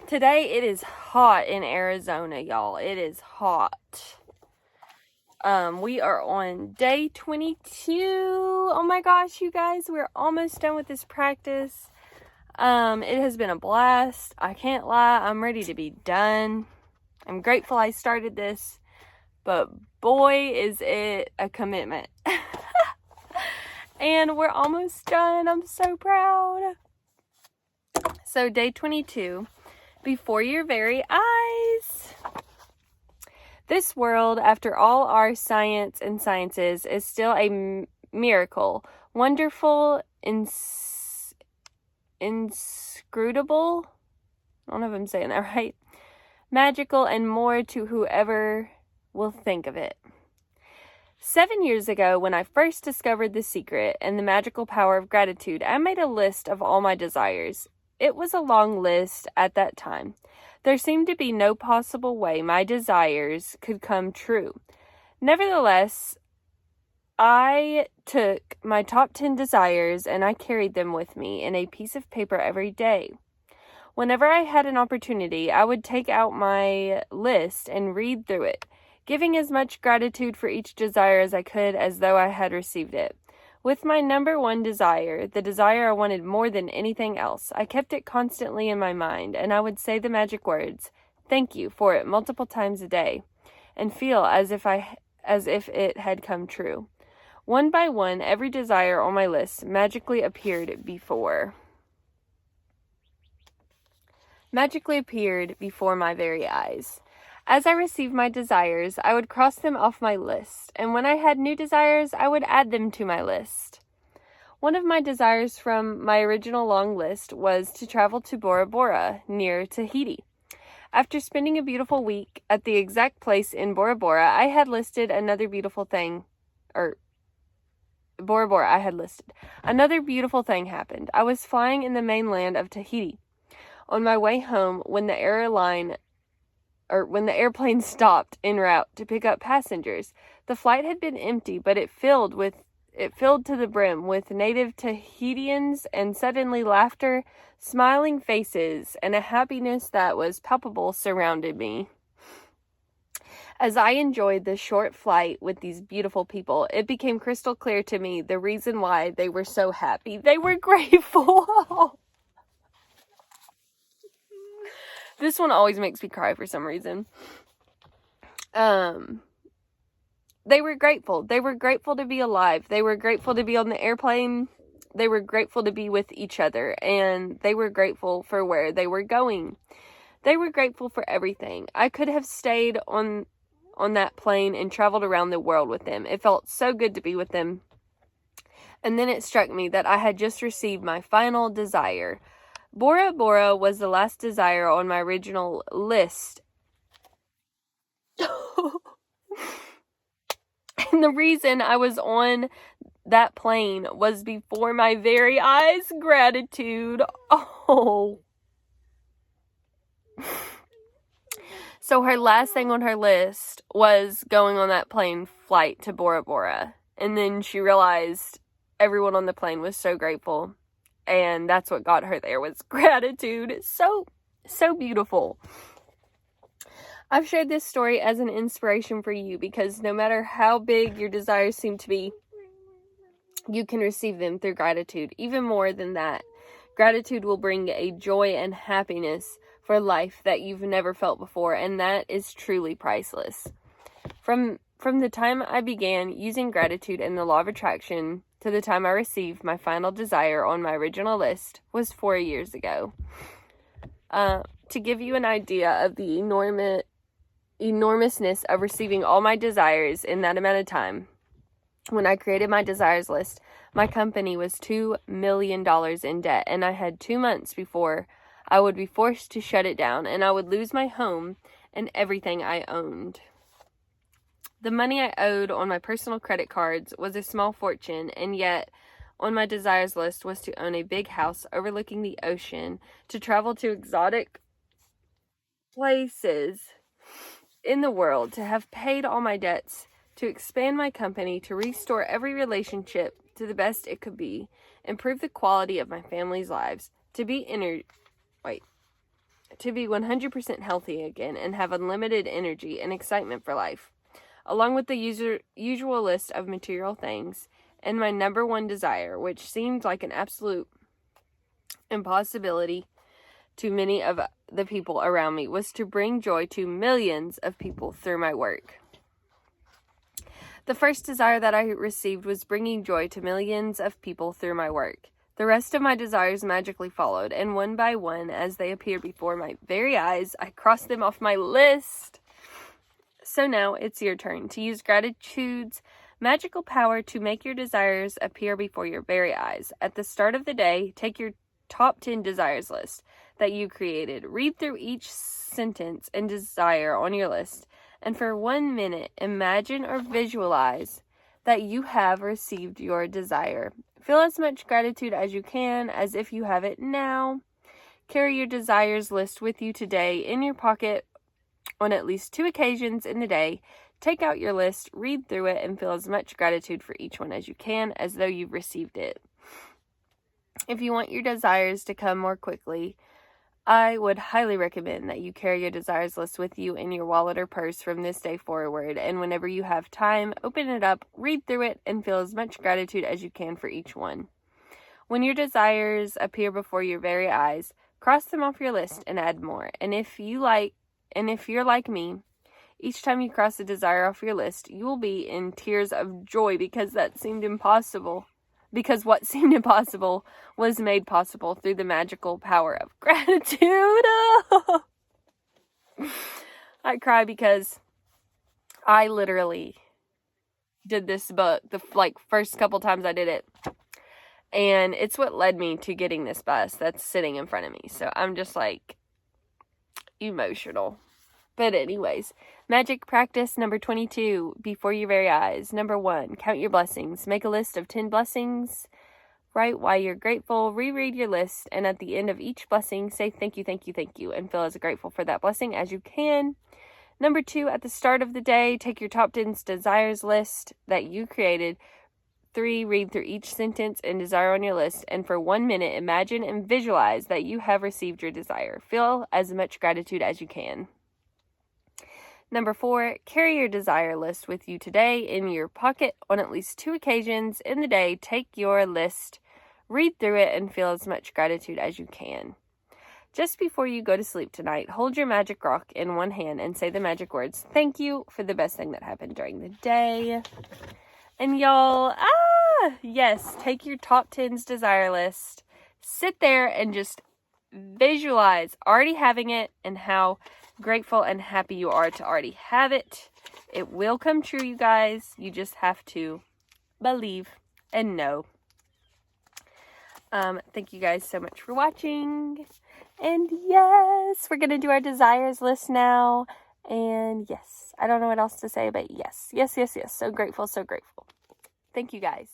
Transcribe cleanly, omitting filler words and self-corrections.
Today it is hot in Arizona, y'all. It is hot. We are on day 22. Oh my gosh, you guys, we're almost done with this practice. It has been a blast. I can't lie, I'm ready to be done. I'm grateful I started this, but boy, is it a commitment. And we're almost done. I'm so proud. So, day 22, before your very eyes. This world, after all our science and sciences, is still a miracle. Wonderful, inscrutable. I don't know if I'm saying that right. Magical and more to whoever will think of it. 7 years ago, when I first discovered the secret and the magical power of gratitude, I made a list of all my desires. It was a long list at that time. There seemed to be no possible way my desires could come true. Nevertheless, I took my top 10 desires and I carried them with me in a piece of paper every day. Whenever I had an opportunity, I would take out my list and read through it, giving as much gratitude for each desire as I could as though I had received it. With my number one desire, the desire I wanted more than anything else, I kept it constantly in my mind, and I would say the magic words, "Thank you," for it multiple times a day, and feel as if it had come true. One by one, every desire on my list magically appeared before my very eyes. As I received my desires, I would cross them off my list, and when I had new desires, I would add them to my list. One of my desires from my original long list was to travel to Bora Bora, near Tahiti. After spending a beautiful week at the exact place in Bora Bora, I had listed another beautiful thing, Another beautiful thing happened. I was flying in the mainland of Tahiti. On my way home, when the airplane stopped en route to pick up passengers, the flight had been empty, but it filled to the brim with native Tahitians, and suddenly laughter, smiling faces, and a happiness that was palpable surrounded me. As I enjoyed the short flight with these beautiful people, it became crystal clear to me the reason why they were so happy. They were grateful. This one always makes me cry for some reason. They were grateful. They were grateful to be alive. They were grateful to be on the airplane. They were grateful to be with each other. And they were grateful for where they were going. They were grateful for everything. I could have stayed on that plane and traveled around the world with them. It felt so good to be with them. And then it struck me that I had just received my final desire. Bora Bora was the last desire on my original list. And the reason I was on that plane was before my very eyes. Gratitude. Oh. So her last thing on her list was going on that plane flight to Bora Bora. And then she realized everyone on the plane was so grateful. And that's what got her there, was gratitude. So beautiful. I've shared this story as an inspiration for you because no matter how big your desires seem to be, you can receive them through gratitude. Even more than that, gratitude will bring a joy and happiness for life that you've never felt before, and that is truly priceless. From the time I began using gratitude and the law of attraction to the time I received my final desire on my original list was 4 years ago. To give you an idea of the enormousness of receiving all my desires in that amount of time, when I created my desires list, my company was $2 million in debt, and I had 2 months before I would be forced to shut it down, and I would lose my home and everything I owned. The money I owed on my personal credit cards was a small fortune, and yet on my desires list was to own a big house overlooking the ocean, to travel to exotic places in the world, to have paid all my debts, to expand my company, to restore every relationship to the best it could be, improve the quality of my family's lives, to be to be 100% healthy again and have unlimited energy and excitement for life, along with the usual list of material things, and my number one desire, which seemed like an absolute impossibility to many of the people around me, was to bring joy to millions of people through my work. The first desire that I received was bringing joy to millions of people through my work. The rest of my desires magically followed, and one by one, as they appeared before my very eyes, I crossed them off my list. So now it's your turn to use gratitude's magical power to make your desires appear before your very eyes. At the start of the day, take your top 10 desires list that you created. Read through each sentence and desire on your list, and for 1 minute, imagine or visualize that you have received your desire. Feel as much gratitude as you can, as if you have it now. Carry your desires list with you today in your pocket on at least 2 occasions in the day. Take out your list, read through it, and feel as much gratitude for each one as you can, as though you've received it. If you want your desires to come more quickly, I would highly recommend that you carry your desires list with you in your wallet or purse from this day forward, and whenever you have time, open it up, read through it, and feel as much gratitude as you can for each one. When your desires appear before your very eyes, cross them off your list and add more. And if you're like me, each time you cross a desire off your list, you will be in tears of joy because what seemed impossible was made possible through the magical power of gratitude. I cry because I literally did this book the first couple times I did it, and it's what led me to getting this bus that's sitting in front of me. So I'm just emotional. But anyways, magic practice number 22, before your very eyes. Number 1, count your blessings. Make a list of 10 blessings. Write why you're grateful. Reread your list, and at the end of each blessing, say thank you, thank you, thank you, and feel as grateful for that blessing as you can. Number 2, at the start of the day, take your top 10 desires list that you created. 3, read through each sentence and desire on your list, and for 1 minute, imagine and visualize that you have received your desire. Feel as much gratitude as you can. Number 4, carry your desire list with you today in your pocket on at least 2 occasions in the day. Take your list, read through it, and feel as much gratitude as you can. Just before you go to sleep tonight, hold your magic rock in one hand and say the magic words, "Thank you for the best thing that happened during the day." And y'all, yes, take your top 10's desire list, sit there and just visualize already having it and how grateful and happy you are to already have it. It will come true, you guys. You just have to believe and know. Thank you guys so much for watching. And yes, we're going to do our desires list now. And yes, I don't know what else to say, but yes. So grateful, so grateful. Thank you guys.